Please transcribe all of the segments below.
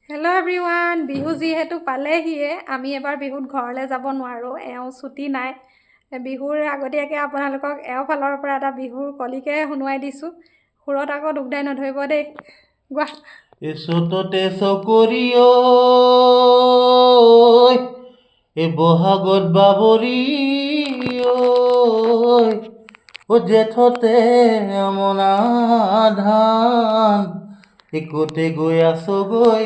Hello' everyone, Bihu যিহেতু পালেহিয়ে আমি এবাৰ বিহুত ঘৰলৈ যাব নোৱাৰোঁ, ছুটি নাই। বিহুৰ আগতীয়াকৈ আপোনালোকক ফালৰ পৰা এটা বিহুৰ কলিকে শুনোৱাই দিছোঁ। সুৰত আকৌ দুখদাই নধৰিব দেই। গোৱা। এচততে চকৰি ঐ বহাগত বাবৰি ঐ জেঠতে আমনা ধান একতে গৈ আছগৈ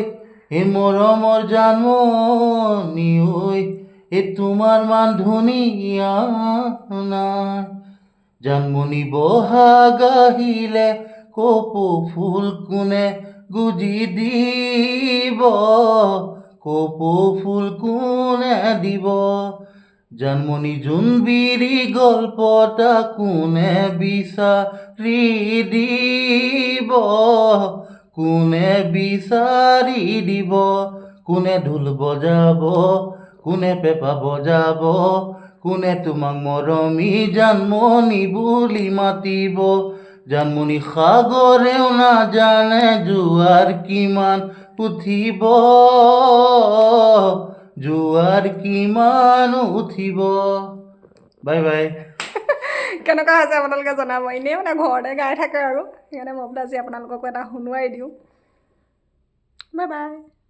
মৰমৰ জানমনি ঐ তোমাৰ মান ধুনীয়া নাই জানমনি বহাগ আহিলে কপৌ ফুল কোনে গুজি দিব কপৌ ফুল কোনে দিব জানমনি জোনবিৰি গল্পটা কোনে বিচাৰি দিব কোনে বিচাৰি দিব কোনে ঢোল বজাব কোনে পেঁপা বজাব কোনে তোমাক মৰমী জানমনি বুলি মাতিব জানমনি সাগৰেও নাজানে জোৱাৰ কিমান উঠিব জোৱাৰ কিমান উঠিব বাই বাই কেনেকুৱা হৈছে আপোনালোকে জনাব। এনেই মানে ঘৰতে গাই থাকে আৰু সেইকাৰণে মই বোলো আজি আপোনালোককো এটা শুনোৱাই দিওঁ। Bye bye.